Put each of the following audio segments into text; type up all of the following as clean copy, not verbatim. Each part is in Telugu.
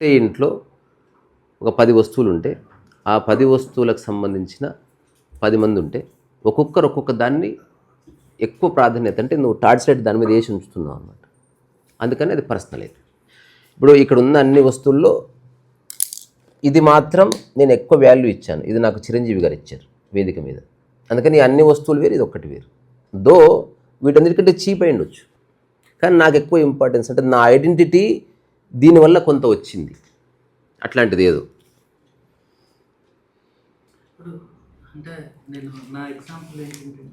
ఇంట్లో ఒక 10 వస్తువులు ఉంటే ఆ 10 వస్తువులకు సంబంధించిన 10 మంది ఉంటే ఒక్కొక్కరు ఒక్కొక్క దాన్ని ఎక్కువ ప్రాధాన్యత అంటే నువ్వు టార్చ్ లైట్ దాని మీద వేసి ఉంచుతున్నావు అన్నమాట. అందుకని అది పర్సనల్ అయితే. ఇప్పుడు ఇక్కడ ఉన్న అన్ని వస్తువుల్లో ఇది మాత్రం నేను ఎక్కువ వాల్యూ ఇచ్చాను, ఇది నాకు చిరంజీవి గారు ఇచ్చారు వేదిక మీద, అందుకని అన్ని వస్తువులు వేరు, ఇది ఒక్కటి వేరు. దో వీటన్నిటికంటే చీప్ అయి ఉండొచ్చు, కానీ నాకు ఎక్కువ ఇంపార్టెన్స్ అంటే నా ఐడెంటిటీ దీనివల్ల కొంత వచ్చింది, అట్లాంటిది ఏదో. ఇప్పుడు అంటే నేను నా ఎగ్జాంపుల్ ఏంటంటే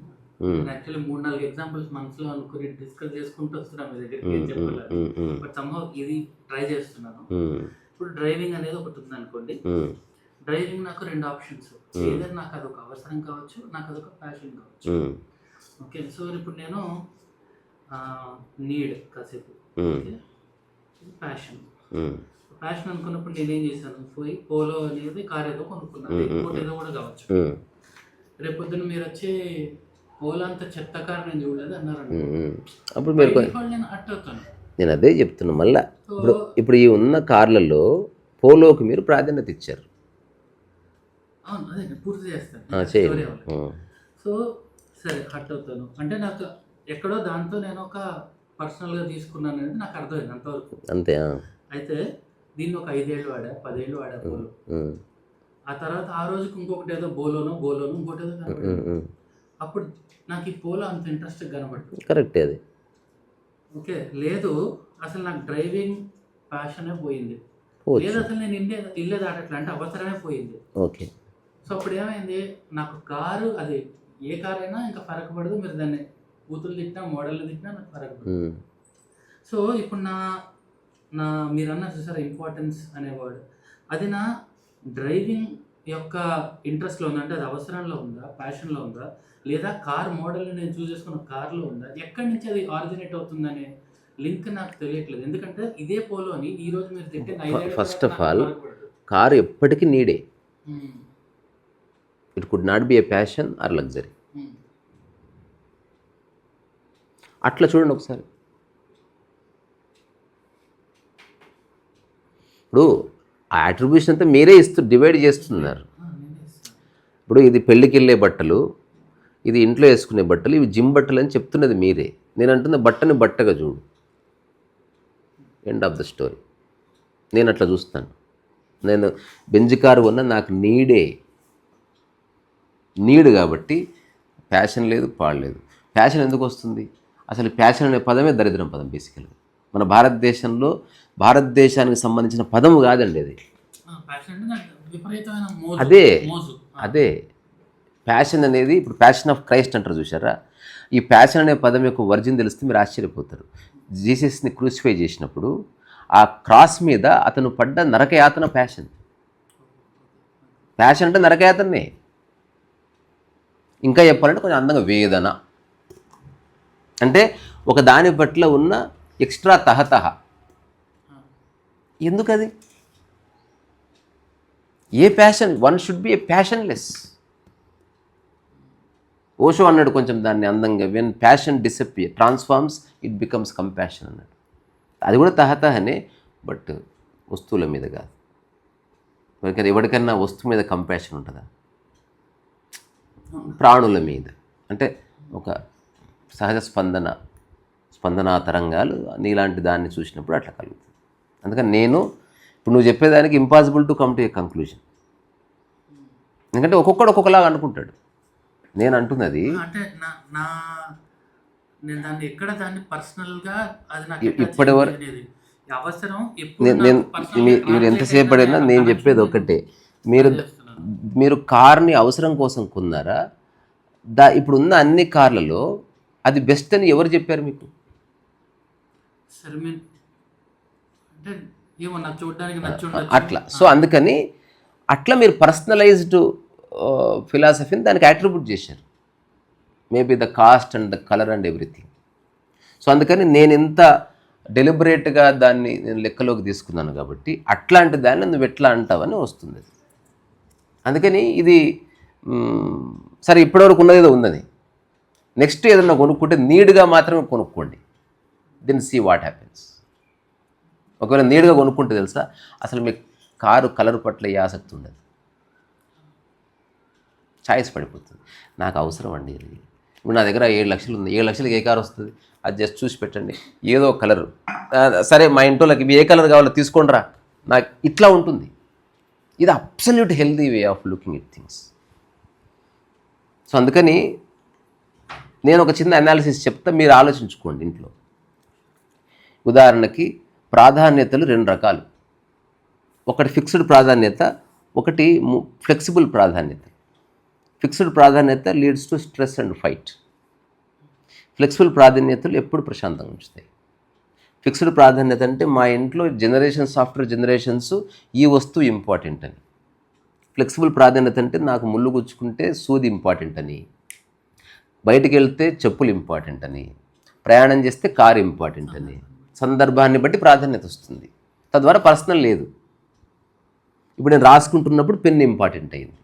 యాక్చువల్లీ 3-4 ఎగ్జాంపుల్స్ మనసులో అనుకుని డిస్కస్ చేసుకుంటూ వస్తున్నాను మీ దగ్గరికి, ఏం చెప్పాలి బట్ సంహౌ ఇది ట్రై చేస్తున్నాను. ఇప్పుడు డ్రైవింగ్ అనేది ఒకటి ఉంది అనుకోండి, డ్రైవింగ్ నాకు 2 ఆప్షన్స్, ఏదైనా నాకు అదొక అవసరం కావచ్చు, నాకు అదొక ప్యాషన్ కావచ్చు. ఓకే, సో ఇప్పుడు నేను నీడ్ కాసేపు, ప్యాషన్ అనుకున్నప్పుడు నేనేం చేశాను, పోయి పోలో అనేది కార్ ఏదో కొనుక్కున్నాను, ఇంకోటి ఏదో కూడా కావచ్చు. రేపొద్దున మీరు వచ్చి పోలో అంత చెత్త కార్ నేను చూడలేదు అన్నారు, అప్పుడు మీరు నేను హర్ట్ అవుతాను. నేను అదే చెప్తున్నా మళ్ళా. ఇప్పుడు ఈ ఉన్న కార్లలో పోలోకి మీరు ప్రాధాన్యత ఇచ్చారు. అవును, అదే పూర్తి చేస్తాను. సో సరే హర్ట్ అవుతాను అంటే నాకు ఎక్కడో దాంతో నేను ఒక పర్సనల్గా తీసుకున్నాను అనేది నాకు అర్థమైంది అంతవరకు, అంతే. అయితే దీన్ని ఒక 5 ఏళ్ళు వాడా, 10 ఏళ్ళు వాడా పోలో. ఆ తర్వాత ఆ రోజుకి ఇంకొకటి ఏదో బోలోను ఇంకోటి ఏదో కనబడింది. అప్పుడు నాకు ఈ పోలో అంత ఇంట్రెస్ట్ కనబడుతుంది. కరెక్ట్ అది. ఓకే, లేదు అసలు నాకు డ్రైవింగ్ ప్యాషనే పోయింది, లేదు అసలు నేను ఇల్లే దాటట్లా అంటే అవసరమే పోయింది. ఓకే, సో అప్పుడు ఏమైంది, నాకు కారు అది ఏ కార్ అయినా ఇంకా ఫరక్ పడదు, మీరు దాన్ని బూతులు తిట్టినా మోడల్ తిట్టినా నాకు ఫరక్ పడదు. సో ఇప్పుడు నా మీరు అన్న చూసారా ఇంపార్టెన్స్ అనేవాడు, అది నా డ్రైవింగ్ యొక్క ఇంట్రెస్ట్లో ఉందా అంటే అది అవసరంలో ఉందా, ప్యాషన్లో ఉందా, లేదా కార్ మోడల్ నేను చూస్ చేసుకున్న కార్లో ఉందా, ఎక్కడి నుంచి అది ఆరిజినేట్ అవుతుందనే లింక్ నాకు తెలియట్లేదు. ఎందుకంటే ఇదే పోలోని ఈ రోజు మీరు తిట్టిన ఫస్ట్ ఆఫ్ ఆల్ కారు ఎప్పటికీ నీడే, it could not be a passion or luxury. అట్లా చూడండి ఒకసారి. ఇప్పుడు ఆ అట్రిబ్యూషన్ అంతా మీరే డివైడ్ చేస్తున్నారు. ఇప్పుడు ఇది పెళ్ళికి వెళ్ళే బట్టలు, ఇది ఇంట్లో వేసుకునే బట్టలు, ఇవి జిమ్ బట్టలు అని చెప్తున్నది మీరే. నేను అంటున్న బట్టని బట్టగా చూడు, ఎండ్ ఆఫ్ ద స్టోరీ. నేను అట్లా చూస్తాను. నేను బెంజ్ కారు కొన్నా నాకు నీడ్ కాబట్టి ప్యాషన్ లేదు, పాడలేదు. ప్యాషన్ ఎందుకు వస్తుంది అసలు? ప్యాషన్ అనే పదమే దరిద్రం పదం బేసికల్గా. మన భారతదేశానికి సంబంధించిన పదం కాదండి అది. అదే ప్యాషన్ అనేది. ఇప్పుడు ప్యాషన్ ఆఫ్ క్రైస్ట్ అంటారు చూసారా, ఈ ప్యాషన్ అనే పదం యొక్క వర్జిన్ తెలిస్తే మీరు ఆశ్చర్యపోతారు. జీసస్ని క్రూసిఫై చేసినప్పుడు ఆ క్రాస్ మీద అతను పడ్డ నరకయాతన ప్యాషన్ అంటే నరకయాతనే. ఇంకా చెప్పాలంటే కొంచెం అందంగా వేదన అంటే ఒక దాని పట్ల ఉన్న ఎక్స్ట్రా తహతహ. ఎందుకు అది? A passion, one should be a passionless. Osho అన్నాడు కొంచెం దాన్ని అందంగా, when passion disappear transforms it becomes compassion అన్నాడు. అది కూడా తహతహనే, బట్ వస్తువుల మీద కాదు. ఎవరికైనా వస్తువు మీద కంపాషన్ ఉంటుందా? ప్రాణుల మీద అంటే ఒక సహజ స్పందనా తరంగాలు నీలాంటి దాన్ని చూసినప్పుడు అట్లా కలుగుతుంది. అందుకని నేను ఇప్పుడు నువ్వు చెప్పేదానికి impossible to come to a conclusion. ఎందుకంటే ఒక్కొక్కడు ఒక్కొక్కలాగా అనుకుంటాడు. నేను అంటున్నది ఇప్పటి వరకు మీరు ఎంతసేపు పడినా నేను చెప్పేది ఒకటే, మీరు కార్ని అవసరం కోసం కొన్నారా? ఇప్పుడున్న అన్ని కార్లలో అది బెస్ట్ అని ఎవరు చెప్పారు మీకు? అట్లా. సో అందుకని అట్లా మీరు పర్సనలైజ్డ్ ఫిలాసఫీని దానికి అట్రిబ్యూట్ చేశారు, maybe the cost and the colour and everything. So అందుకని నేను ఇంత డెలిబరేట్గా దాన్ని నేను లెక్కలోకి తీసుకున్నాను కాబట్టి అట్లాంటి దాన్ని నువ్వు ఎట్లా అంటావని వస్తుంది. అందుకని ఇది సరే ఇప్పటివరకు ఉన్నదేదో ఉన్నది, నెక్స్ట్ ఏదన్నా కొనుక్కుంటే నీడ్గా మాత్రమే కొనుక్కోండి, దెన్ సీ వాట్ హ్యాపెన్స్. ఒకవేళ నీట్గా కొనుక్కుంటే తెలుసా అసలు మీకు కారు కలర్ పట్ల ఏ ఆసక్తి ఉండదు, చాయిస్ పడిపోతుంది. నాకు అవసరం అండి ఇది. ఇప్పుడు నా దగ్గర 7 లక్షలు ఉంది, 7 లక్షలకి ఏ కారు వస్తుంది? అది జస్ట్ చూసి పెట్టండి, ఏదో కలర్, సరే మా ఇంట్లోకి ఇవి ఏ కలర్ కావాలో తీసుకోండిరా, నాకు ఇట్లా ఉంటుంది. ఇది absolute healthy way of looking at things. So అందుకని నేను ఒక చిన్న అనాలిసిస్ చెప్తా, మీరు ఆలోచించుకోండి ఇంట్లో. ఉదాహరణకి ప్రాధాన్యతలు 2 రకాలు. ఒకటి ఫిక్స్డ్ ప్రాధాన్యత, ఒకటి ఫ్లెక్సిబుల్ ప్రాధాన్యత. ఫిక్స్డ్ ప్రాధాన్యత leads to stress and fight. Flexible ప్రాధాన్యతలు ఎప్పుడు ప్రశాంతంగా ఉంచుతాయి. ఫిక్స్డ్ ప్రాధాన్యత అంటే మా ఇంట్లో జనరేషన్స్ ఆఫ్టర్ జనరేషన్స్ ఈ వస్తువు ఇంపార్టెంట్ అని. ఫ్లెక్సిబుల్ ప్రాధాన్యత అంటే నాకు ముళ్ళు గుచ్చుకుంటే సూది ఇంపార్టెంట్ అని, బయటికి వెళ్తే చెప్పులు ఇంపార్టెంట్ అని, ప్రయాణం చేస్తే కారు ఇంపార్టెంట్ అని. సందర్భాన్ని బట్టి ప్రాధాన్యత వస్తుంది, తద్వారా పర్సనల్ లేదు. ఇప్పుడు నేను రాసుకుంటున్నప్పుడు పెన్ ఇంపార్టెంట్ అయింది,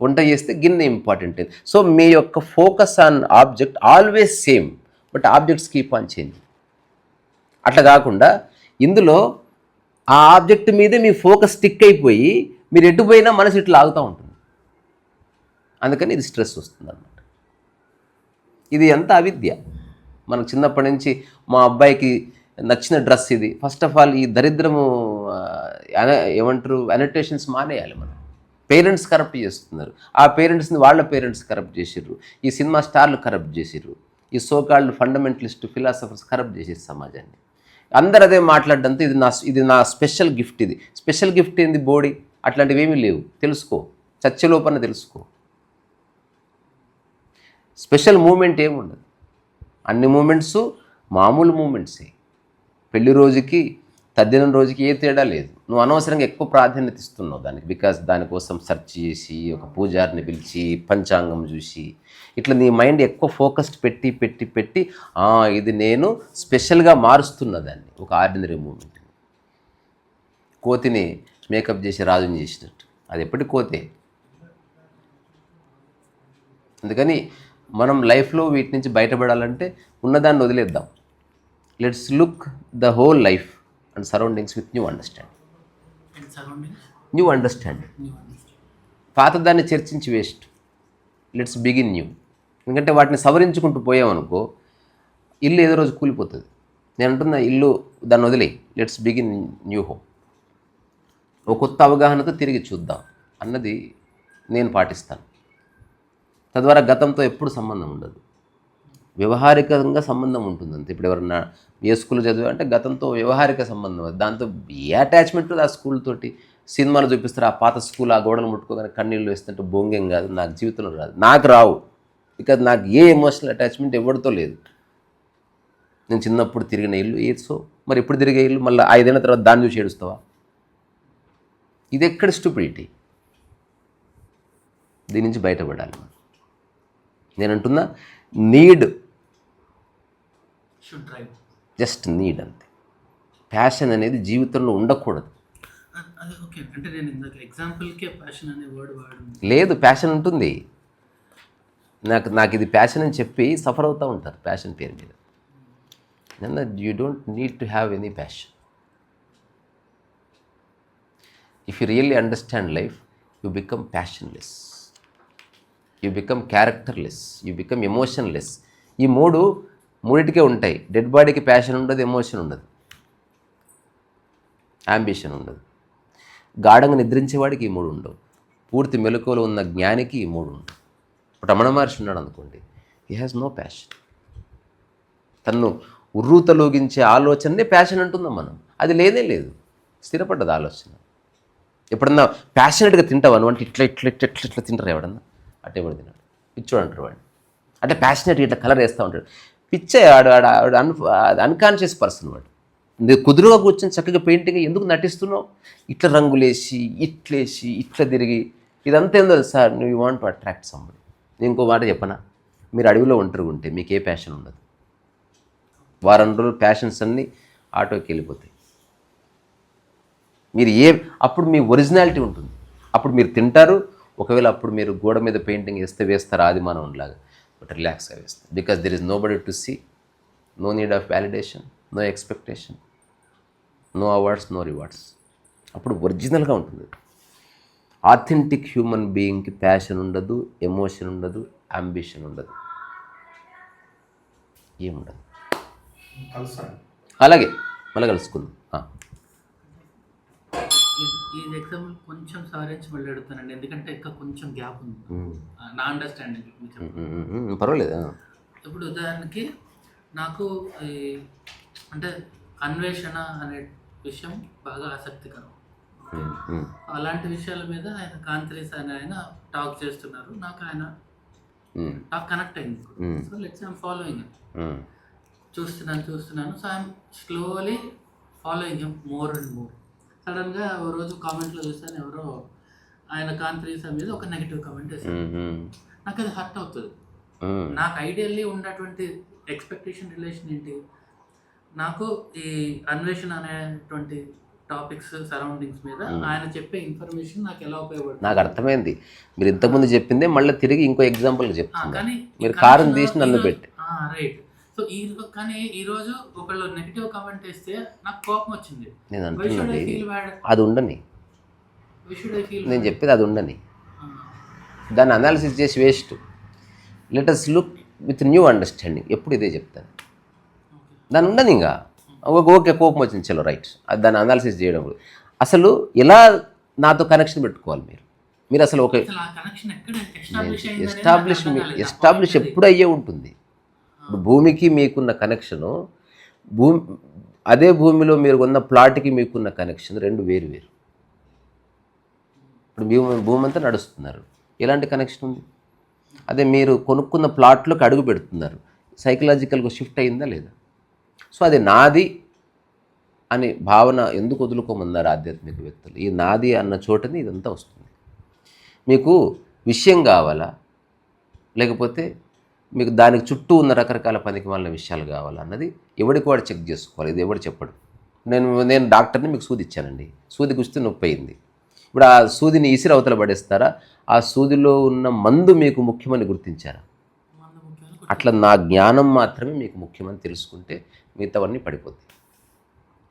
వంట చేస్తే గిన్నె ఇంపార్టెంట్ అయింది. సో మీ యొక్క focus on object always same, but objects keep on change. అట్లా కాకుండా ఇందులో ఆ ఆబ్జెక్ట్ మీదే మీ ఫోకస్ స్టిక్ అయిపోయి మీరు ఎటు పోయినా మనసు ఇట్లా ఆగుతూ ఉంటుంది. అందుకని ఇది స్ట్రెస్ వస్తుంది అన్నమాట. ఇది ఎంత అవిద్య. మనకు చిన్నప్పటి నుంచి మా అబ్బాయికి నచ్చిన డ్రెస్ ఇది. ఫస్ట్ ఆఫ్ ఆల్ ఈ దరిద్రము ఏమంటారు అనోటేషన్స్ మానేయాలి. మనం పేరెంట్స్ కరప్ట్ చేస్తున్నారు, ఆ పేరెంట్స్ని వాళ్ళ పేరెంట్స్ కరప్ట్ చేసిర్రు, ఈ సినిమా స్టార్లు కరప్ట్ చేసిర్రు, ఈ సోకాల్డ్ ఫండమెంటలిస్ట్ ఫిలాసఫర్స్ కరప్ట్ చేసేది సమాజాన్ని. అందరు అదే మాట్లాడడంతో ఇది నా స్పెషల్ గిఫ్ట్. ఇది స్పెషల్ గిఫ్ట్ ఏంది? బోడీ అట్లాంటివి ఏమీ లేవు, తెలుసుకో, చర్చలోపన తెలుసుకో. స్పెషల్ మూమెంట్ ఏముండదు, అన్ని మూమెంట్స్ మామూలు మూమెంట్సే. పెళ్లి రోజుకి తద్దినం రోజుకి ఏ తేడా లేదు. నువ్వు అనవసరంగా ఎక్కువ ప్రాధాన్యత ఇస్తున్నావు దానికి, బికాస్ దానికోసం సెర్చ్ చేసి ఒక పూజారిని పిలిచి పంచాంగం చూసి ఇట్లా నీ మైండ్ ఎక్కువ ఫోకస్డ్ పెట్టి పెట్టి పెట్టి ఇది నేను స్పెషల్గా మారుస్తున్న దాన్ని, ఒక ఆర్డినరీ మూమెంట్. కోతిని మేకప్ చేసి రాజుని చేసినట్టు, అది ఎప్పటికి కోతే. అందుకని మనం లైఫ్లో వీటి నుంచి బయటపడాలంటే ఉన్నదాన్ని వదిలేద్దాం. Let's look the whole life and surroundings with new understanding. New understanding. పాతదాన్ని చర్చించి వేస్ట్. Let's begin new. ఎందుకంటే వాటిని సవరించుకుంటూ పోయామనుకో ఇల్లు ఏదో రోజు కూలిపోతుంది. నేను అంటున్న ఇల్లు దాన్ని వదిలే, లెట్స్ బిగిన్ న్యూ హోమ్. ఒక కొత్త అవగాహనతో తిరిగి చూద్దాం అన్నది నేను పాటిస్తాను. తద్వారా గతంతో ఎప్పుడు సంబంధం ఉండదు, వ్యవహారికంగా సంబంధం ఉంటుంది అంతే. ఇప్పుడు ఎవరన్నా ఏ స్కూల్ చదివా అంటే గతంతో వ్యవహారిక సంబంధం, దాంతో ఏ అటాచ్మెంట్ ఆ స్కూల్ తోటి. సినిమాలు చూపిస్తారు, ఆ పాత స్కూల్ ఆ గోడలు ముట్టుకోగానే కన్నీళ్ళు వేస్తుంటే బొంగేం కాదు, నాకు జీవితంలో రాదు, నాకు రావు. బికాజ్ నాకు ఏ ఎమోషనల్ అటాచ్మెంట్ ఎవరితో లేదు. నేను చిన్నప్పుడు తిరిగిన ఇల్లు సో మరి ఎప్పుడు తిరిగే ఇల్లు మళ్ళీ 5 ఏళ్ళ తర్వాత దాన్ని చూసి ఏడుస్తావా? ఇది ఎక్కడ స్టూపిడిటీ. దీని నుంచి బయటపడాలి. నేను అంటున్నా నీడ్, జస్ట్ నీడ్ అంతే. ప్యాషన్ అనేది జీవితంలో ఉండకూడదు. లేదు, ప్యాషన్ ఉంటుంది. నాకు ఇది ప్యాషన్ అని చెప్పి సఫర్ అవుతూ ఉంటారు ప్యాషన్ పేరు మీద. You don't need to have any passion. If you really understand life, you become passionless, you become characterless, you become emotionless. ఈ మూడిటికే ఉంటాయి. డెడ్ బాడీకి ప్యాషన్ ఉండదు, ఎమోషన్ ఉండదు, యాంబిషన్ ఉండదు. గాఢంగా నిద్రించేవాడికి ఈ 3 ఉండవు. పూర్తి మెలకువలో ఉన్న జ్ఞానికి ఈ 3 ఉండవు. ఇప్పుడు రమణ మహర్షి ఉన్నాడు అనుకోండి, హీ హ్యాస్ నో ప్యాషన్. తన్ను ఉర్రూతలోగించే ఆలోచననే ప్యాషన్ అంటున్నాం మనం. అది లేదే లేదు, స్థిరపడ్డది ఆలోచన. ఎప్పుడన్నా ప్యాషనెట్గా తింటావా నువ్వు అంటే ఇట్లా ఇట్లా ఇట్లా ఇట్లా ఇట్లా తింటారు ఎవడన్నా? అట్టే ఎవడు తిన్నాడు? పిచ్చోడు అంటారు వాడిని. అంటే ప్యాషనెట్ ఇట్లా కలర్ వేస్తూ ఉంటాడు. పిచ్చే ఆడు అన్కాన్షియస్ పర్సన్ వాడు. నువ్వు కుదురుగా కూర్చొని చక్కగా పెయింటింగ్ ఎందుకు నటిస్తున్నావు? ఇట్లా రంగులేసి ఇట్లేసి ఇట్లా తిరిగి ఇదంతా ఏందో సార్. నువ్వు you want to attract somebody. నేను ఇంకో మాట చెప్పనా, మీరు అడవిలో ఒంటరిగా ఉంటే మీకు ఏ ప్యాషన్ ఉండదు. వారం రోజులు ప్యాషన్స్ అన్నీ ఆటోకి వెళ్ళిపోతాయి. మీరు అప్పుడు మీ ఒరిజినాలిటీ ఉంటుంది. అప్పుడు మీరు తింటారు. ఒకవేళ అప్పుడు మీరు గోడ మీద పెయింటింగ్ వేస్తారు ఆదిమానవులాగా, బట్ రిలాక్స్గా వేస్తారు. Because there is nobody to see, no need of validation, no expectation, no awards, no rewards. అప్పుడు ఒరిజినల్గా ఉంటుంది. ఆథెంటిక్ హ్యూమన్ బీయింగ్కి ప్యాషన్ ఉండదు, ఎమోషన్ ఉండదు, అంబిషన్ ఉండదు, ఏముండదు. అలాగే మళ్ళీ కలుసుకుందాం. ఈ ఎగ్జాంపుల్ కొంచెం సవరించి మళ్ళీ అడుగుతానండి, ఎందుకంటే ఇంకా కొంచెం గ్యాప్ ఉంది నా అండర్స్టాండింగ్. పర్వాలేదు. ఇప్పుడు ఉదాహరణకి నాకు అంటే అన్వేషణ అనే విషయం బాగా ఆసక్తికరం. అలాంటి విషయాల మీద ఆయన కాంత్రీస్ అని ఆయన టాక్ చేస్తున్నారు, నాకు ఆయన టాక్ కనెక్ట్ అయింది. సో లెట్స్ ఐఎమ్ ఫాలోయింగ్ చూస్తున్నాను. So I'm slowly following him more and more. సడన్గా ఓ రోజు కామెంట్లో చూస్తాను, ఎవరో ఆయన కాంత్రీసా మీద ఒక నెగిటివ్ కామెంట్ వేశారు. నాకు అది హర్ట్ అవుతుంది. నాకు ఐడియల్లీ ఉన్నటువంటి ఎక్స్పెక్టేషన్ రిలేషన్ ఏంటి, నాకు ఈ అన్వేషణ అనేటువంటి టాపిక్స్ సరౌండింగ్స్ మీద ఆయన చెప్పే ఇన్ఫర్మేషన్ నాకు ఎలా ఉపయోగపడుతుంది. నాకు అర్థమైంది. మీరు ఇంతకుముందు చెప్పిందే మళ్ళీ తిరిగి ఇంకో ఎగ్జాంపుల్ చెప్తాను. కానీ మీరు కారం తీసి నన్ను పెట్టి రైట్. సో కానీ ఈరోజు ఒకళ్ళు నెగిటివ్ కామెంట్ వేస్తే నాకు కోపం వచ్చింది. నేను అంటున్నది అది ఉండని, నేను చెప్పేది అది ఉండని, దాన్ని అనాలిసిస్ చేసి waste. Let us look with new understanding. ఎప్పుడు ఇదే చెప్తాను. దాన్ని ఉండని ఇంకా ఓకే కోపం వచ్చింది, చలో రైట్, అది దాన్ని అనాలిసిస్ చేయడం. అసలు ఎలా నాతో కనెక్షన్ పెట్టుకోవాలి మీరు అసలు ఒక ఎస్టాబ్లిష్ ఎప్పుడు అయ్యే ఉంటుంది. ఇప్పుడు భూమికి మీకున్న కనెక్షను, అదే భూమిలో మీరు ఉన్న ప్లాట్కి మీకున్న కనెక్షన్ రెండు వేరు. ఇప్పుడు భూమి అంతా నడుస్తున్నారు, ఎలాంటి కనెక్షన్ ఉంది? అదే మీరు కొనుక్కున్న ప్లాట్లోకి అడుగు పెడుతున్నారు, సైకలాజికల్గా షిఫ్ట్ అయిందా లేదా? సో అది నాది అని భావన ఎందుకు వదులుకోమన్నారు ఆధ్యాత్మిక వ్యక్తులు? ఈ నాది అన్న చోటని ఇదంతా వస్తుంది. మీకు విషయం కావాలా, లేకపోతే మీకు దానికి చుట్టూ ఉన్న రకరకాల పనికిమాలిన విషయాలు కావాలా అన్నది ఎవరికి వాడు చెక్ చేసుకోవాలి. ఇది ఎవడు చెప్పడు. నేను డాక్టర్ని మీకు సూది ఇచ్చానండి, సూది గుస్తే నొప్పి అయింది. ఇప్పుడు ఆ సూదిని ఇసిరి అవతల పడేస్తారా? ఆ సూదిలో ఉన్న మందు మీకు ముఖ్యమని గుర్తించారా? అట్లా నా జ్ఞానం మాత్రమే మీకు ముఖ్యమని తెలుసుకుంటే మిగతావన్నీ పడిపోతాయి.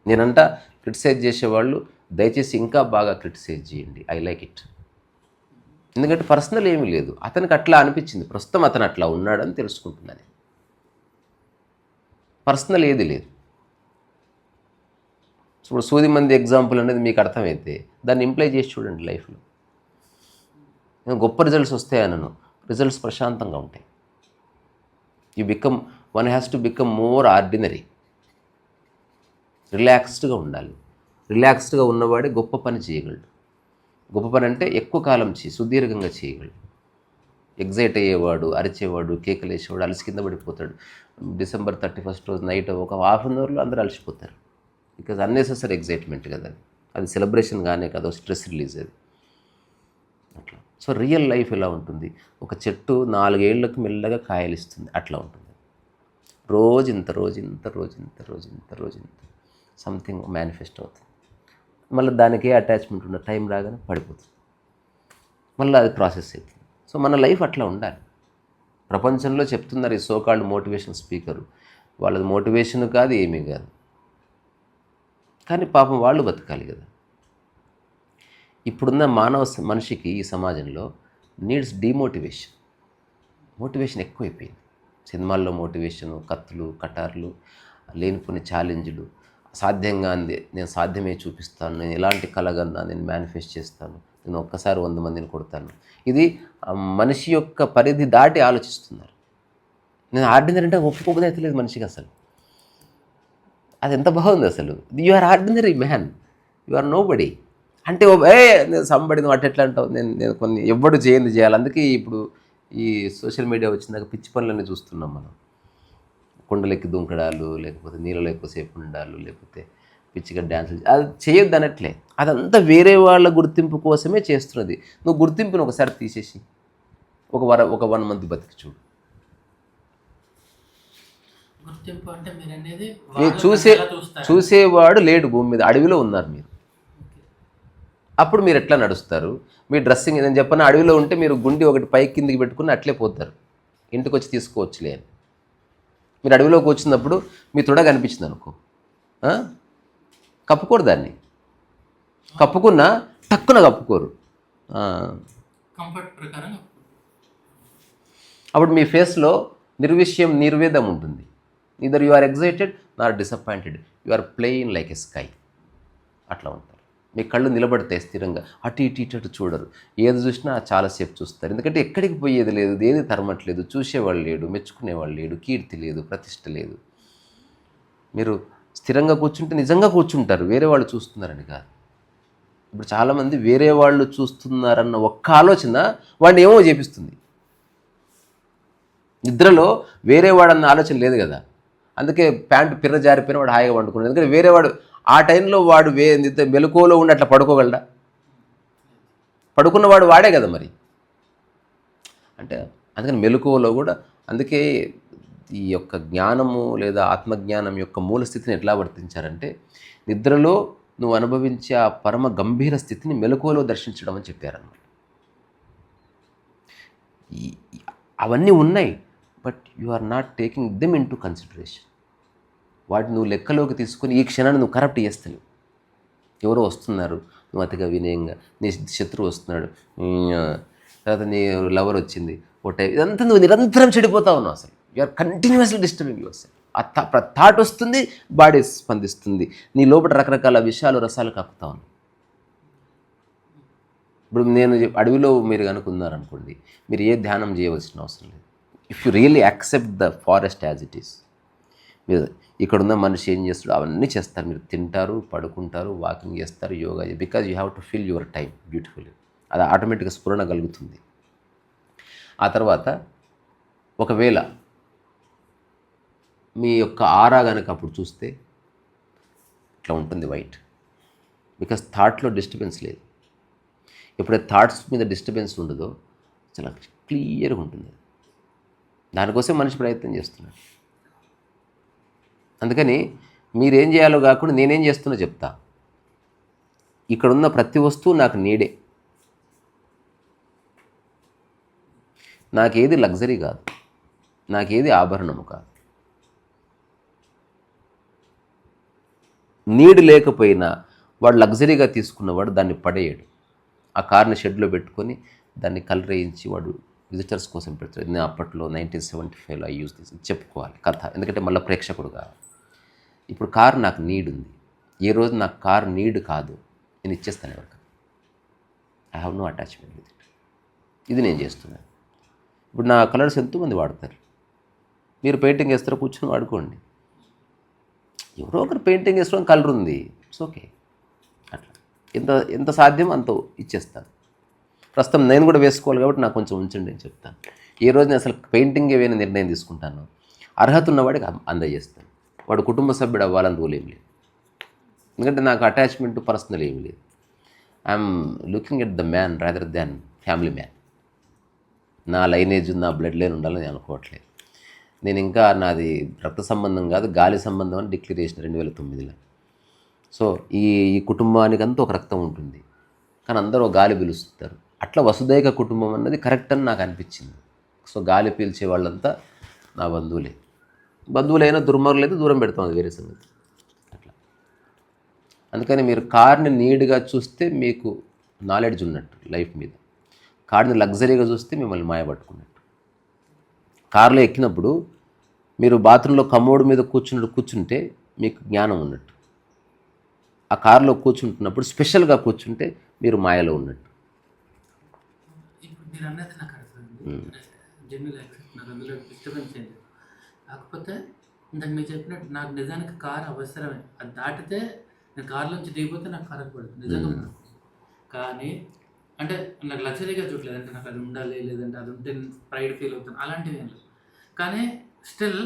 నేనంట క్రిటిసైజ్ చేసేవాళ్ళు దయచేసి ఇంకా బాగా క్రిటిసైజ్ చేయండి, ఐ లైక్ ఇట్. ఎందుకంటే పర్సనల్ ఏమీ లేదు, అతనికి అట్లా అనిపించింది, ప్రస్తుతం అతను అట్లా ఉన్నాడని తెలుసుకుంటున్నాను. పర్సనల్ ఏది లేదు. ఇప్పుడు సూది మంది ఎగ్జాంపుల్ అనేది మీకు అర్థమైతే దాన్ని ఇంప్లై చేసి చూడండి లైఫ్లో. గొప్ప రిజల్ట్స్ వస్తాయనను, రిజల్ట్స్ ప్రశాంతంగా ఉంటాయి. One has to become more ordinary. రిలాక్స్డ్గా ఉండాలి. రిలాక్స్డ్గా ఉన్నవాడే గొప్ప పని చేయగలడు. గొప్ప పని అంటే ఎక్కువ కాలం సుదీర్ఘంగా చేయగలడు. ఎగ్జైట్ అయ్యేవాడు, అరిచేవాడు, కేకలేసేవాడు అలసి కింద పడిపోతాడు. December 31st రోజు నైట్ ఒక హాఫ్ అన్ అవర్లో అందరూ అలసిపోతారు. బికాజ్ అన్నెసెసరీ ఎగ్జైట్మెంట్ కదా అది సెలబ్రేషన్ గానే కదా, స్ట్రెస్ రిలీజ్ అది అట్లా. సో రియల్ లైఫ్ ఎలా ఉంటుంది? ఒక చెట్టు 4 ఏళ్లకు మెల్లగా కాయలు ఇస్తుంది, అట్లా ఉంటుంది. రోజు ఇంత సంథింగ్ మేనిఫెస్ట్ అవుతుంది. మళ్ళీ దానికి అటాచ్మెంట్ ఉన్న టైం రాగానే పడిపోతుంది, మళ్ళీ అది ప్రాసెస్ అవుతుంది. సో మన లైఫ్ అట్లా ఉండాలి. ప్రపంచంలో చెప్తున్నారు ఈ సోకాల్డ్ మోటివేషన్ స్పీకరు, వాళ్ళది మోటివేషన్ కాదు, ఏమీ కాదు. కానీ పాపం వాళ్ళు బతకాలి కదా. ఇప్పుడున్న మనిషికి ఈ సమాజంలో నీడ్స్ డిమోటివేషన్. మోటివేషన్ ఎక్కువైపోయింది. సినిమాల్లో మోటివేషను, కత్తులు, కటార్లు, లేనిపోని ఛాలెంజ్లు, సాధ్యంగా అంది నేను సాధ్యమే చూపిస్తాను, నేను ఎలాంటి కలగన్నా నేను మేనిఫెస్ట్ చేస్తాను, నేను ఒక్కసారి 100 మందిని కొడతాను. ఇది మనిషి యొక్క పరిధి దాటి ఆలోచిస్తున్నారు. నేను ఆర్డినరీ అంటే ఒప్పుకోబోదైతే లేదు మనిషికి అసలు. అది ఎంత బాగుంది అసలు. You are ordinary man, you are nobody అంటే నేను సంబడిని వాటి ఎట్లా అంటావు, నేను కొన్ని ఎవ్వడు చేయాలి. అందుకే ఇప్పుడు ఈ సోషల్ మీడియా వచ్చినాక పిచ్చి పనులన్నీ చూస్తున్నాం మనం. కొండలెక్కి దుంకడాలు, లేకపోతే నీళ్ళలో ఎక్కువసేపు ఉండాలు, లేకపోతే పిచ్చిగా డ్యాన్సులు, అది చేయొద్దు అనట్లే. అదంతా వేరే వాళ్ళ గుర్తింపు కోసమే చేస్తున్నది. నువ్వు గుర్తింపుని ఒకసారి తీసేసి ఒక 1 month బతికి చూడు. చూసేవాడు లేడు భూమి మీద, అడవిలో ఉన్నారు మీరు. అప్పుడు మీరు ఎట్లా నడుస్తారు? మీ డ్రెస్సింగ్ నేను చెప్పిన అడవిలో ఉంటే మీరు గుండి ఒకటి పైకి కిందికి పెట్టుకుని అట్లే పోతారు, ఇంటికి వచ్చి తీసుకోవచ్చులే అని. మీరు అడవిలోకి వచ్చినప్పుడు మీ తొడ కనిపించింది అనుకో, కప్పుకోరు దాన్ని, కప్పుకున్నా టక్కున కప్పుకోరు. కంఫర్ట్ ప్రకారం అప్పుడు మీ ఫేస్లో నిర్విషయం నిర్వేదం ఉంటుంది. Either you are excited nor disappointed, you are playing like a sky. అట్లా ఉంటారు. మీ కళ్ళు నిలబడతాయి స్థిరంగా, అటు ఇటు ఇటు అటు చూడరు. ఏది చూసినా చాలాసేపు చూస్తారు. ఎందుకంటే ఎక్కడికి పోయేది లేదు, ఏది తరమట్లేదు, చూసేవాళ్ళు లేడు, మెచ్చుకునేవాళ్ళు లేడు, కీర్తి లేదు, ప్రతిష్ట లేదు. మీరు స్థిరంగా కూర్చుంటే నిజంగా కూర్చుంటారు, వేరే వాళ్ళు చూస్తున్నారని కాదు. ఇప్పుడు చాలామంది వేరే వాళ్ళు చూస్తున్నారన్న ఒక్క ఆలోచన వాడిని ఏమో చేపిస్తుంది. నిద్రలో వేరే వాడన్న ఆలోచన లేదు కదా, అందుకే ప్యాంటు పిర్ర జారిపోయిన వాడు హాయిగా వండుకున్నాడు. ఎందుకంటే వేరేవాడు ఆ టైంలో వాడు నిద్ర మెలకువలో ఉండి అట్లా పడుకోగలడా? పడుకున్నవాడు వాడే కదా మరి. అంటే అందుకని మెలకువలో కూడా, అందుకే ఈ యొక్క జ్ఞానము లేదా ఆత్మజ్ఞానం యొక్క మూల స్థితిని ఎట్లా వర్తించారంటే, నిద్రలో నువ్వు అనుభవించే ఆ పరమ గంభీర స్థితిని మెలకువలో దర్శించడం అని చెప్పారన్నమాట. అవన్నీ ఉన్నాయి, but you are not taking them into consideration. వాటిని నువ్వు లెక్కలోకి తీసుకొని ఈ క్షణాన్ని నువ్వు కరప్ట్ చేస్తలేవు. ఎవరో వస్తున్నారు, నువ్వు అతిగా వినయంగా, నీ శత్రువు వస్తున్నాడు, తర్వాత నీ లవర్ వచ్చింది, ఒకటే, ఇదంతా నువ్వు నిరంతరం చెడిపోతా ఉన్నావు. అసలు you are continuously disturbing yourself. ఆ థాట్ వస్తుంది, బాడీ స్పందిస్తుంది, నీ లోపల రకరకాల విషయాలు రసాలు కక్కుతా ఉన్నాయి. ఇప్పుడు నేను అడవిలో మీరు కనుక్కున్నారనుకోండి, మీరు ఏ ధ్యానం చేయవలసిన అవసరం లేదు. If you really accept the forest as it is, మీరు ఇక్కడున్న మనిషి ఏం చేస్తాడు అవన్నీ చేస్తారు. మీరు తింటారు, పడుకుంటారు, వాకింగ్ చేస్తారు, yoga, because you have to feel your time beautifully. అది ఆటోమేటిక్గా స్ఫురణ కలుగుతుంది. ఆ తర్వాత ఒకవేళ మీ యొక్క ఆరా కనుక అప్పుడు చూస్తే ఇట్లా ఉంటుంది, వైట్. బికాజ్ థాట్లో డిస్టర్బెన్స్ లేదు. ఎప్పుడైతే థాట్స్ మీద డిస్టర్బెన్స్ ఉండదో చాలా క్లియర్గా ఉంటుంది. దానికోసం మనిషి ప్రయత్నం చేస్తున్నాడు. అందుకని మీరేం చేయాలో కాకుండా నేనేం చేస్తున్నా చెప్తా. ఇక్కడున్న ప్రతి వస్తువు నాకు నీడే. నాకేది లగ్జరీ కాదు, నాకేది ఆభరణము కాదు. నీడ్ లేకపోయినా వాడు లగ్జరీగా తీసుకున్నవాడు దాన్ని పడేయడు. ఆ కార్ని షెడ్లో పెట్టుకొని దాన్ని కలర్ వేయించి వాడు విజిటర్స్ కోసం పెడతాడు. నేను అప్పట్లో 1975లో యూజ్ చేసి చెప్పుకోవాలి కథ, ఎందుకంటే మళ్ళీ ప్రేక్షకుడు కావాలి. ఇప్పుడు కారు నాకు నీడ్ ఉంది. ఏ రోజు నాకు కారు నీడ్ కాదు, నేను ఇచ్చేస్తాను ఎవరికి. I have no attachment with it. ఇది నేను చేస్తున్నాను. ఇప్పుడు నా కలర్స్ ఎంతోమంది వాడతారు. మీరు పెయింటింగ్ వేస్తారో కూర్చొని వాడుకోండి. ఎవరో ఒకరు పెయింటింగ్ వేసుకోవడం కలర్ ఉంది, ఇట్స్ ఓకే. అట్లా ఎంత సాధ్యం అంత ఇచ్చేస్తాను. ప్రస్తుతం నేను కూడా వేసుకోవాలి కాబట్టి నాకు కొంచెం ఉంచండి అని చెప్తాను. ఏ రోజు నేను అసలు పెయింటింగ్ ఏమైనా నిర్ణయం తీసుకుంటాను, అర్హత ఉన్నవాడికి అందజేస్తాను. వాడు కుటుంబ సభ్యుడు అవ్వాలని రూల్ ఏం లేదు, ఎందుకంటే నాకు అటాచ్మెంట్ పర్సనల్ ఏమి లేదు. I'm looking at the man rather than family man. నా లైనేజ్, నా బ్లడ్ లైన్ ఉండాలని నేను అనుకోవట్లేదు. నేను ఇంకా నాది రక్త సంబంధం కాదు, గాలి సంబంధం అని డిక్లేర్ చేసిన 2009లో. సో ఈ కుటుంబానికంతా ఒక రక్తం ఉంటుంది, కానీ అందరూ గాలి పీలుస్తారు. అట్లా వసుదైక కుటుంబం అన్నది కరెక్ట్ అని నాకు అనిపించింది. సో గాలి పీల్చే వాళ్ళంతా నా బంధువులే. బంధువులైనా దుర్మార్గులైతే దూరం పెడతాం, అది వేరే సంగతి. అట్లా అందుకని మీరు కార్ని నీడ్గా చూస్తే మీకు నాలెడ్జ్ ఉన్నట్టు లైఫ్ మీద. కార్ని లగ్జరీగా చూస్తే మిమ్మల్ని మాయపట్టుకున్నట్టు. కార్లో ఎక్కినప్పుడు మీరు బాత్రూంలో కమోడ్ మీద కూర్చుంటే మీకు జ్ఞానం ఉన్నట్టు. ఆ కారులో కూర్చుంటున్నప్పుడు స్పెషల్గా కూర్చుంటే మీరు మాయలో ఉన్నట్టు. ఇప్పుడు మీరు అన్నది నాకు అర్థమైంది. జనరల్ యాక్సెప్ట్, నాకు అందులో డిస్టర్బెన్స్ ఏంటి. కాకపోతే ఇందాక మీరు చెప్పినట్టు నాకు నిజానికి కారు అవసరమే. అది దాటితే నేను కారులోంచి దిగిపోతే నాకు ఫరక్ పడుతుంది నిజంగా. కానీ అంటే నాకు లగ్జరీగా చూడలేదు, అంటే నాకు అది ఉండాలి, లేదంటే అది ఉంటే ప్రైడ్ ఫీల్ అవుతాను, అలాంటివి ఏం లేదు. కానీ స్టిల్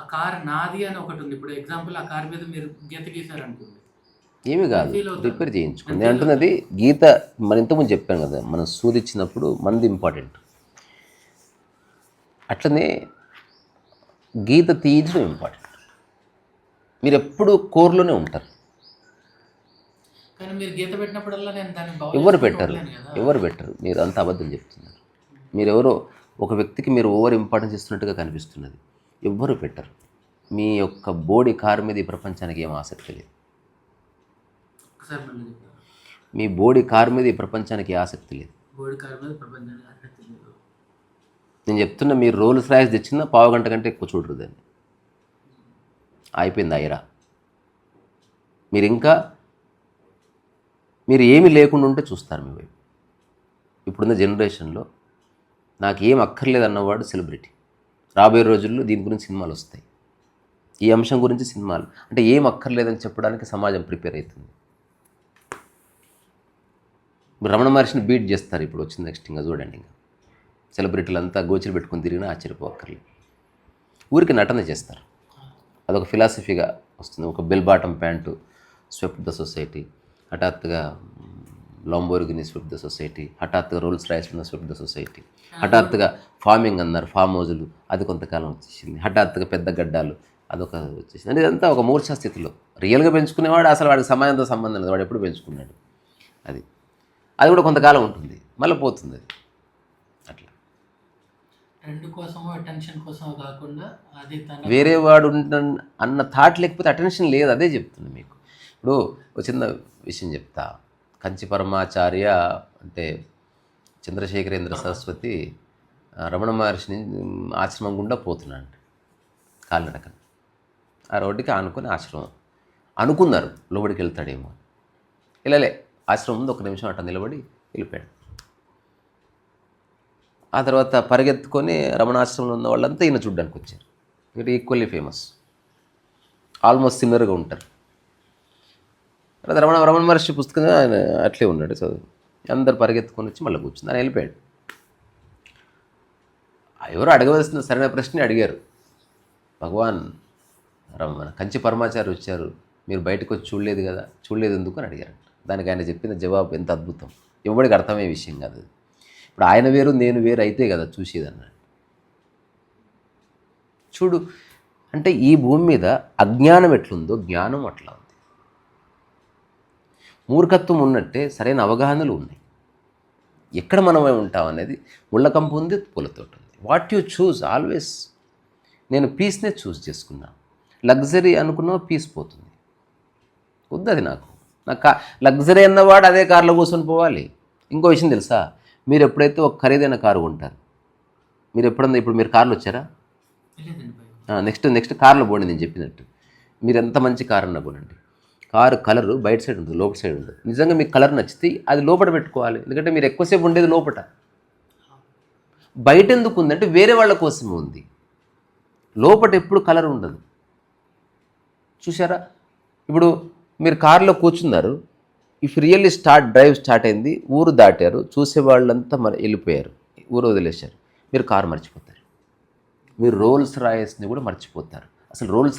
ఆ కార్ నాది అని ఒకటి ఉంది. ఇప్పుడు ఎగ్జాంపుల్ ఆ కార్ మీద మీరు గీత గీసారనుకోండి, ఏమి కాదు, రిపేర్ చేయించుకోండి. నేను అంటున్నది గీత, మన ఇంతకుముందు చెప్పాను కదా, మనం సూదిచ్చినప్పుడు మనది ఇంపార్టెంట్. అట్లనే గీత తీయించడం ఇంపార్టెంట్. మీరు ఎప్పుడు కోర్లోనే ఉంటారు. కానీ మీరు గీత పెట్టినప్పుడల్లా నేను దాన్ని ఎవరు పెట్టరు. మీరు అంత అబద్ధం చెప్తున్నారు. మీరెవరో ఒక వ్యక్తికి మీరు ఓవర్ ఇంపార్టెన్స్ ఇస్తున్నట్టుగా కనిపిస్తున్నది. ఎవ్వరు పెట్టరు. మీ యొక్క బోడీ కారు మీద ఈ ప్రపంచానికి ఏం ఆసక్తి లేదు. ఒకసారి మళ్ళీ చెప్తాను. మీ బోడి కారు మీద ఈ ప్రపంచానికి ఆసక్తి లేదు. బోడి కారు మీద ప్రపంచానికి ఆసక్తి లేదు. నేను చెప్తున్నా, మీరు రోల్స్ రాయిస్ తెచ్చినా పావు గంట కంటే ఎక్కువ చూడరు దాన్ని. అయిపోయింది ఐరా. మీరు ఏమీ లేకుండా ఉంటే చూస్తారు మీ వైపు. ఇప్పుడున్న జనరేషన్లో నాకు ఏం అక్కర్లేదు అన్నవాడు సెలబ్రిటీ. రాబోయే రోజుల్లో దీని గురించి సినిమాలు వస్తాయి. ఈ అంశం గురించి సినిమాలు, అంటే ఏం అక్కర్లేదని చెప్పడానికి సమాజం ప్రిపేర్ అవుతుంది. రమణ మహర్షిని బీట్ చేస్తారు ఇప్పుడు వచ్చింది నెక్స్ట్. ఇంకా చూడండి, ఇంకా సెలబ్రిటీలు అంతా గోచలు పెట్టుకుని తిరిగినా ఆశ్చర్యపోక్కర్లేదు. ఊరికి నటన చేస్తారు. అదొక ఫిలాసఫీగా వస్తుంది. ఒక bell bottom pant swept the society, హఠాత్తుగా లాంబోర్గిని స్వెప్ట్ ద సొసైటీ, హఠాత్తుగా రోల్స్ రాయిస్ ఉన్న స్వెప్ట్ ద సొసైటీ, హఠాత్తుగా ఫార్మింగ్ అన్నారు, ఫామ్ హౌజులు, అది కొంతకాలం వచ్చేసింది. హఠాత్తుగా పెద్ద గడ్డాలు, అదొక వచ్చేసింది. అంటే ఇదంతా ఒక మూర్ఛా స్థితిలో. రియల్గా పెంచుకునేవాడు అసలు వాడికి సమాజంతో సంబంధం లేదు, వాడు ఎప్పుడు పెంచుకున్నాడు. అది కూడా కొంతకాలం ఉంటుంది, మళ్ళీ పోతుంది అది. అట్లా ట్రెండ్ కోసమో అటెన్షన్ కోసమో కాకుండా అది వేరే వాడు అన్న థాట్ లేకపోతే అటెన్షన్ లేదు. అదే చెప్తుంది మీకు. ఇప్పుడు ఒక చిన్న విషయం చెప్తా. కంచి పరమాచార్య అంటే చంద్రశేఖరేంద్ర సరస్వతి రమణ మహర్షిని ఆశ్రమం గుండా పోతున్నాడు కాలినడకన. ఆ రోడ్డుకి ఆనుకొని ఆశ్రమం అనుకున్నారు లోబడికి వెళ్తాడేమో. వెళ్ళలే, ఆశ్రమం ముందు ఒక నిమిషం అట్లా నిలబడి వెళ్ళిపోయాడు. ఆ తర్వాత పరిగెత్తుకొని రమణాశ్రమంలో ఉన్న వాళ్ళంతా ఈయన చూడ్డానికి వచ్చారు. ఇక్కడ ఈక్వల్లీ ఫేమస్, ఆల్మోస్ట్ సిమిలర్గా ఉంటారు. తర్వాత రమణ మహర్షి పుస్తకం ఆయన అట్లే ఉన్నాడు చదువు. అందరు పరిగెత్తుకొని వచ్చి మళ్ళీ కూర్చుంది, ఆయన వెళ్ళిపోయాడు. ఎవరు అడగవలసిన సరైన ప్రశ్న అడిగారు. భగవాన్ కంచి పరమాచార్య వచ్చారు, మీరు బయటకు వచ్చి చూడలేదు కదా, చూడలేదు ఎందుకు అని అడిగారు. దానికి ఆయన చెప్పిన జవాబు ఎంత అద్భుతం, ఎవరికి అర్థమయ్యే విషయం కాదు. ఇప్పుడు ఆయన వేరు నేను వేరు అయితే కదా చూసేదన్నాడు. చూడు, అంటే ఈ భూమి మీద అజ్ఞానం ఎట్లుందో జ్ఞానం అట్లా ఉంది. మూర్ఖత్వం ఉన్నట్టే సరైన అవగాహనలు ఉన్నాయి. ఎక్కడ మనమే ఉంటాం అనేది ముళ్ళకంపు ఉంది, పూలతోట ఉంది. What you choose always. నేను పీస్నే చూస్ చేసుకున్నా. లగ్జరీ అనుకున్నా పీస్ పోతుంది, వద్దు అది నాకు. లగ్జరీ అన్నవాడు అదే కారులో కూర్చొని పోవాలి. ఇంకో విషయం తెలుసా, మీరు ఎప్పుడైతే ఒక ఖరీదైన కారు కొంటారు, మీరు ఎప్పుడన్నా ఇప్పుడు మీరు కార్లు వచ్చారా? నెక్స్ట్ కార్లో పోండి. నేను చెప్పినట్టు మీరు ఎంత మంచి కారు అన్నా కొనండి, కారు కలరు బయట సైడ్ ఉంటుంది, లోపల సైడ్ ఉంటుంది. నిజంగా మీకు కలర్ నచ్చితే అది లోపల పెట్టుకోవాలి, ఎందుకంటే మీరు ఎక్కువసేపు ఉండేది లోపల. బయట ఎందుకు ఉందంటే వేరే వాళ్ళ కోసమే ఉంది, లోపల ఎప్పుడు కలర్ ఉండదు. చూసారా? ఇప్పుడు మీరు కారులో కూర్చున్నారు, ఇఫ్ రియల్లీ డ్రైవ్ స్టార్ట్ అయింది, ఊరు దాటారు, చూసేవాళ్ళంతా వెళ్ళిపోయారు, ఊరు వదిలేశారు, మీరు కారు మర్చిపోతారు. మీరు రోల్స్ రాయస్ని కూడా మర్చిపోతారు. అసలు రోల్స్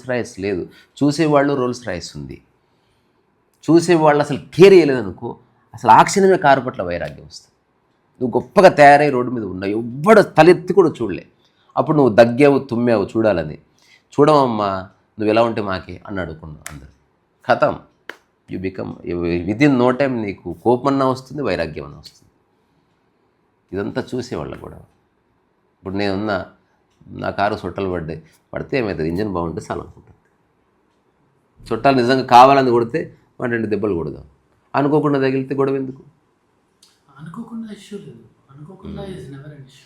రాయస్ లేదు, చూసేవాళ్ళు రోల్స్ రాయస్ ఉంది. చూసేవాళ్ళు అసలు కేర్ చేయలేదనుకో, అసలు ఆ క్షణమే కారు పట్ల వైరాగ్యం వస్తుంది. నువ్వు గొప్పగా తయారై రోడ్డు మీద ఉన్నావు, ఎవ్వడు తలెత్తి కూడా చూడలే. అప్పుడు నువ్వు దగ్గావు, తుమ్మావు, చూడాలని. చూడమమ్మా, నువ్వు ఎలా ఉంటే మాకే అని అడుగుకున్నావు. అందరు ఖతం, you become within no time. నీకు కోపమన్నా వస్తుంది, వైరాగ్యం అన్నా వస్తుంది. ఇదంతా చూసేవాళ్ళ కూడా. ఇప్పుడు నేనున్నా, నా కారు చుట్టాలు పడితే ఏమవుతుంది, ఇంజన్ బాగుంటే చాలా అనుకుంటుంది. చుట్టాలు నిజంగా కావాలని కొడితే 1-2 దెబ్బలు కొడదాం, అనుకోకుండా తగిలితే గొడవ ఎందుకు? అనుకోకుండా ఇష్యూ లేదు, అనుకోకుండా ఇస్ నెవర్ ఎన్ ఇష్యూ.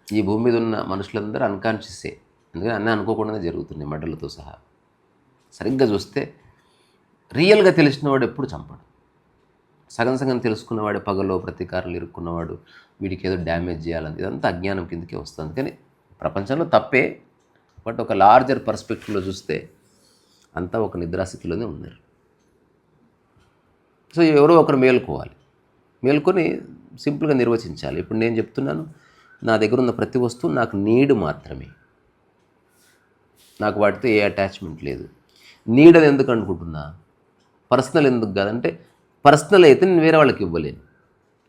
ఈ భూమి మీద ఉన్న మనుషులందరూ అన్కాన్షియసే, ఎందుకంటే అన్నీ అనుకోకుండానే జరుగుతున్నాయి, మడ్డలతో సహా. సరిగ్గా చూస్తే రియల్గా తెలిసినవాడు ఎప్పుడు చంపడు. సగం తెలుసుకున్నవాడు పగలో ప్రతీకారాలు ఇరుక్కున్నవాడు, వీడికి ఏదో డ్యామేజ్ చేయాలని, ఇదంతా అజ్ఞానం కిందకే వస్తుంది. కానీ ప్రపంచంలో తప్పే, బట్ ఒక లార్జర్ పర్స్పెక్టివ్లో చూస్తే అంతా ఒక నిద్రాస్థితిలోనే ఉన్నారు. సో ఎవరో ఒకరు మేల్కొని సింపుల్గా నిర్వచించాలి. ఇప్పుడు నేను చెప్తున్నాను, నా దగ్గర ఉన్న ప్రతి వస్తువు నాకు నీడ్ మాత్రమే, నాకు వాటితో ఏ అటాచ్మెంట్ లేదు. నీడ్ అని ఎందుకు అనుకుంటున్నా, పర్సనల్ ఎందుకు కాదంటే, పర్సనల్ అయితే నేను వేరే వాళ్ళకి ఇవ్వలేను.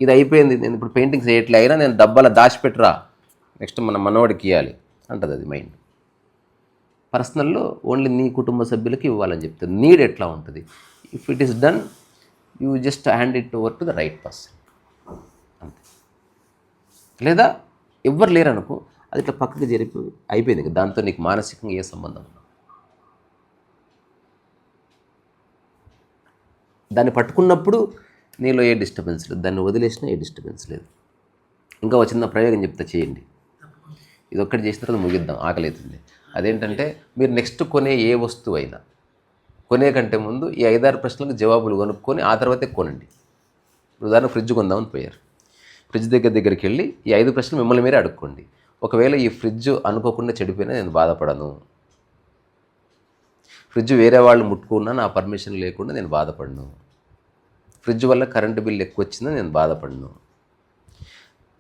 ఇది అయిపోయింది, నేను ఇప్పుడు పెయింటింగ్స్ వేయట్లే, అయినా నేను డబ్బాలో దాచిపెట్టరా, నెక్స్ట్ మన మనవాడికి ఇవ్వాలి అంటుంది అది మైండ్. పర్సనల్లో ఓన్లీ నీ కుటుంబ సభ్యులకి ఇవ్వాలని చెప్తుంది. నీడ్ ఎట్లా ఉంటుంది, if it is done you just hand it over to the right person అంతే. లేదా ఎవ్వరు లేరనుకో, అది ఇట్లా పక్కకి జరిపి అయిపోయింది, దాంతో నీకు మానసికంగా ఏ సంబంధం ఉన్నా. దాన్ని పట్టుకున్నప్పుడు నీలో ఏ డిస్టర్బెన్స్ లేదు, దాన్ని వదిలేసినా ఏ డిస్టర్బెన్స్ లేదు. ఇంకా ఒక చిన్న ప్రయోగం చెప్తా, చేయండి. ఇది ఒక్కటి చేసిన తర్వాత ముగిద్దాం, ఆకలి అవుతుంది. అదేంటంటే మీరు నెక్స్ట్ కొనే ఏ వస్తువు అయినా కొనే కంటే ముందు ఈ 5-6 ప్రశ్నలకు జవాబులు కొనుక్కొని ఆ తర్వాతే కొనండి. ఉదాహరణ ఫ్రిడ్జ్ కొందామని పోయారు. ఫ్రిడ్జ్ దగ్గరికి వెళ్ళి ఈ 5 ప్రశ్నలు మిమ్మల్ని మీరే అడుక్కోండి. ఒకవేళ ఈ ఫ్రిడ్జ్ అనుకోకుండా చెడిపోయినా నేను బాధపడను, ఫ్రిడ్జ్ వేరే వాళ్ళు ముట్టుకున్నా నా పర్మిషన్ లేకుండా నేను బాధపడను, ఫ్రిడ్జ్ వల్ల కరెంటు బిల్ ఎక్కువ వచ్చిందా నేను బాధపడను,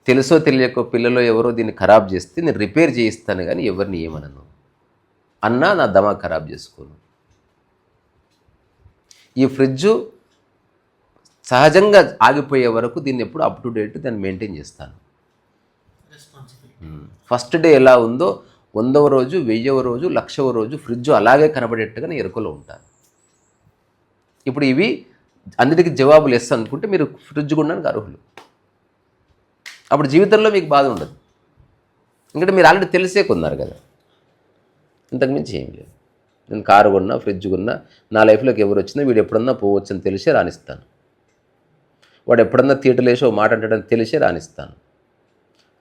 తెలుసో తెలియకో పిల్లలో ఎవరో దీన్ని ఖరాబ్ చేస్తే నేను రిపేర్ చేయిస్తాను కానీ ఎవరిని ఏమనను అన్నా నా దమా ఖరాబ్ చేసుకోను. ఈ ఫ్రిడ్జు సహజంగా ఆగిపోయే వరకు దీన్ని ఎప్పుడు అప్ టు డేట్ దాన్ని మెయింటైన్ చేస్తాను. ఫస్ట్ డే ఎలా ఉందో 100వ రోజు, 1000వ రోజు, 1,00,000వ రోజు ఫ్రిడ్జ్ అలాగే కనబడేట్టుగా నేను ఎరుకలో ఉంటాను. ఇప్పుడు ఇవి అన్నిటికీ జవాబులు ఎస్ అనుకుంటే మీరు ఫ్రిడ్జ్ కొనడానికి అర్హులు. అప్పుడు జీవితంలో మీకు బాధ ఉండదు, ఎందుకంటే మీరు ఆల్రెడీ తెలిసే కొన్నారు కదా. ఇంతకుమించి ఏం లేదు. నేను కారు కొన్నా, ఫ్రిడ్జ్ కొన్నా, నా లైఫ్లోకి ఎవరు వచ్చినా వీడు ఎప్పుడన్నా పోవచ్చు అని తెలిసే రాణిస్తాను, వాడు ఎప్పుడన్నా థియేటర్లేసి ఓ మాట అంటాడని తెలిసే రాణిస్తాను.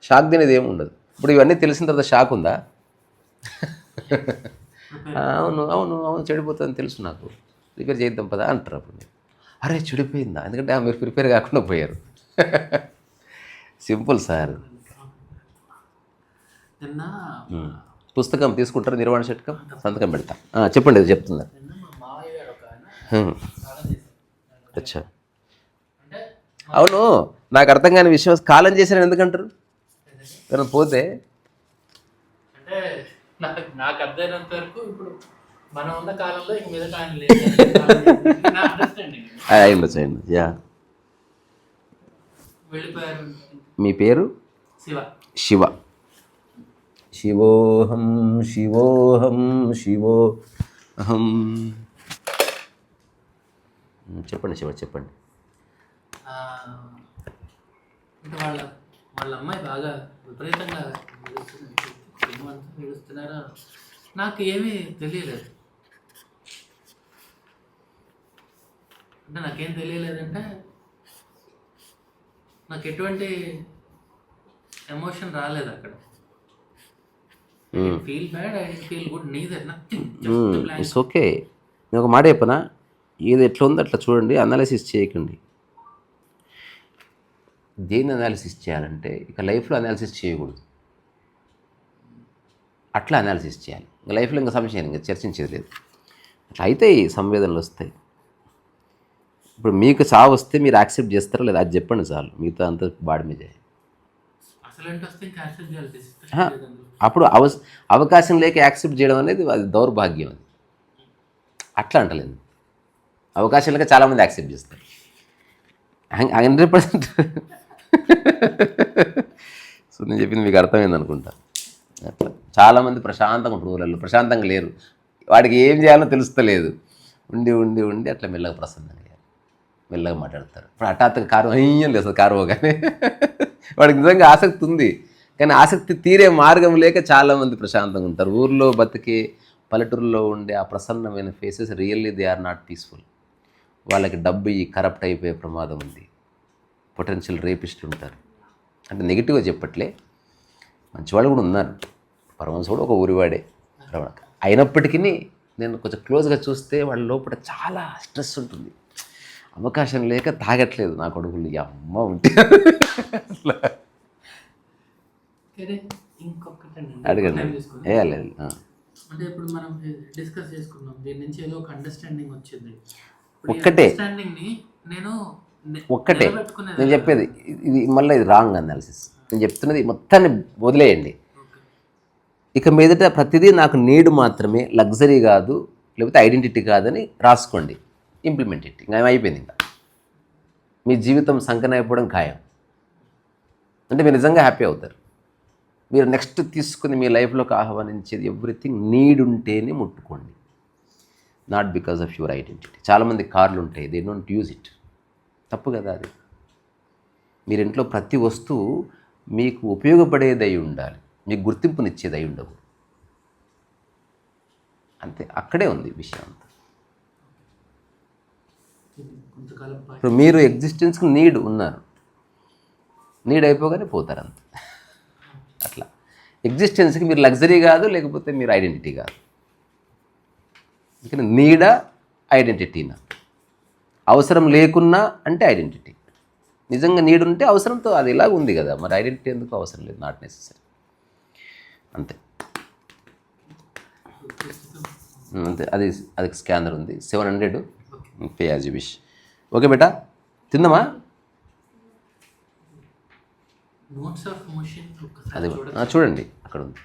షాక్ తినేది ఏమి ఉండదు. ఇప్పుడు ఇవన్నీ తెలిసిన తర్వాత షాక్ ఉందా? అవును అవును అవును చెడిపోతుందని తెలుసు, నాకు రిపేర్ చేద్దాం పదా అంటారు. అప్పుడు మీరు అరే చెడిపోయిందా, ఎందుకంటే మీరు ప్రిపేర్ కాకుండా పోయారు. Simple sir. నిన్న పుస్తకం తీసుకుంటారు, నిర్వాణ శతకం సంతకం పెడతా. చెప్పండి, అది చెప్తున్నారు. మా మావయ్య గారు ఒక ఆయన కాలం చేశారు. అచ్చా, అవును. నాకు అర్థం కాని విషయం, కాలం చేశారని ఎందుకంటారు? తను పోతే అంటే నాకు అర్థమైనంత వరకు ఇప్పుడు మనం ఉన్న కాలంలో ఇంక మీద ఆయన లేదు. నా అండర్స్టాండింగ్. అయ్యిండొచ్చు. యా. వెళ్ళిపోయారు. మీ పేరు? శివ. శివ. శివోహం శివోహం శివోహం. చెప్పండి శివ, చెప్పండి. అంటే వాళ్ళ అమ్మాయి బాగా విపరీతంగా ఏడుస్తున్నారా, నాకు ఏమీ తెలియలేదు. అంటే నాకేం తెలియలేదంటే నాకు ఎటువంటి ఎమోషన్ రాలేదు అక్కడ. Feel bad, I feel good, neither, nothing. It's okay. నేను ఒక మాట చెప్పనా, ఏది ఎట్లా ఉందో అట్లా చూడండి, అనాలిసిస్ చేయకండి. దేన్ని అనాలిసిస్ చేయాలంటే ఇక లైఫ్లో అనాలిసిస్ చేయకూడదు, అట్లా అనాలిసిస్ చేయాలి. ఇంకా లైఫ్లో ఇంకా సమస్య ఇంకా చర్చించేది లేదు. అట్లా అయితే ఈ సంవేదనలు వస్తాయి. ఇప్పుడు మీకు చావు వస్తే మీరు యాక్సెప్ట్ చేస్తారా లేదా, అది చెప్పండి చాలు, మిగతా అంతా బాడి మీద. అప్పుడు అవకాశం లేక యాక్సెప్ట్ చేయడం అనేది అది దౌర్భాగ్యం. అది అట్లా అంటలేదు. అవకాశం లేక చాలామంది యాక్సెప్ట్ చేస్తారు 100%. సో నేను చెప్పింది మీకు అర్థమైంది అనుకుంటా. అట్లా చాలామంది ప్రశాంతంగా ఉంటుంది, ఊళ్ళల్లో ప్రశాంతంగా లేరు. వాడికి ఏం చేయాలో తెలుస్తలేదు. ఉండి ఉండి ఉండి అట్లా మెల్లగా ప్రసన్నంగా మెల్లగా మాట్లాడతారు. ఇప్పుడు హఠాత్తుగా కారు అయ్యం లేదు, కారు పోగానే వాడికి నిజంగా ఆసక్తి ఉంది, కానీ ఆసక్తి తీరే మార్గం లేక చాలామంది ప్రశాంతంగా ఉంటారు. ఊర్లో బతికే, పల్లెటూరులో ఉండే ఆ ప్రసన్నమైన faces really they are not peaceful. వాళ్ళకి డబ్బు కరప్ట్ అయిపోయే ప్రమాదం ఉంది. పొటెన్షియల్ రేపిస్టులు ఉంటారు. అంటే నెగిటివ్గా చెప్పట్లే, మంచివాళ్ళు కూడా ఉన్నారు. పరమహంస కూడా ఒక ఊరివాడే అయినప్పటికీ నేను కొంచెం క్లోజ్గా చూస్తే వాళ్ళ లోపల చాలా స్ట్రెస్ ఉంటుంది. అవకాశం లేక తాగట్లేదు నా కొడుకులు, అమ్మ ఉంటే. అడగండి. లేదు అంటే ఇప్పుడు మనం డిస్కస్ చేసుకున్నాం, దీని నుంచి ఏదో ఒక అండర్స్టాండింగ్ వచ్చింది. ఒక్కటే నేను ఒక్కటే నేను చెప్పేది, ఇది మళ్ళీ ఇది రాంగ్ అనాలిసిస్. నేను చెప్తున్నది మొత్తాన్ని వదిలేయండి. ఇక మీదట ప్రతిదీ నాకు నీడ్ మాత్రమే, లగ్జరీ కాదు, లేకపోతే ఐడెంటిటీ కాదని రాసుకోండి. Implement it. ఇంకా అయిపోయింది. ఇంకా మీ జీవితం సంకనైపోవడం ఖాయం. అంటే మీరు నిజంగా హ్యాపీ అవుతారు. మీరు నెక్స్ట్ తీసుకుని మీ లైఫ్లోకి ఆహ్వానించేది ఎవ్రీథింగ్ నీడ్ ఉంటేనే ముట్టుకోండి, not because of your identity. చాలామంది కార్లు ఉంటాయి, దే డోంట్ యూజ్ ఇట్. తప్పు కదా అది. మీరు ఇంట్లో ప్రతి వస్తువు మీకు ఉపయోగపడేది అయి ఉండాలి, మీకు గుర్తింపునిచ్చేది అయి ఉండవు. అంతే, అక్కడే ఉంది విషయం అంతా. కొంతకాలం పాటు ఇప్పుడు మీరు ఎగ్జిస్టెన్స్కి నీడ్ ఉన్నారు, నీడ్ అయిపోగానే పోతారు అంతే. అట్లా ఎగ్జిస్టెన్స్కి మీరు లగ్జరీ కాదు, లేకపోతే మీరు ఐడెంటిటీ కాదు. అందుకని నీడా ఐడెంటిటీనా? అవసరం లేకున్నా అంటే ఐడెంటిటీ. నిజంగా నీడ్ ఉంటే అవసరంతో అది ఇలాగ ఉంది కదా, మరి ఐడెంటిటీ ఎందుకు అవసరం లేదు, నాట్ నెసెసరీ. అంతే అంతే. అది అది స్కానర్ ఉంది, 700 pay as you wish. Okay బేటా, తిందామా? నోట్స్ ఆఫ్ మోషన్ అది చూడండి అక్కడ ఉంది.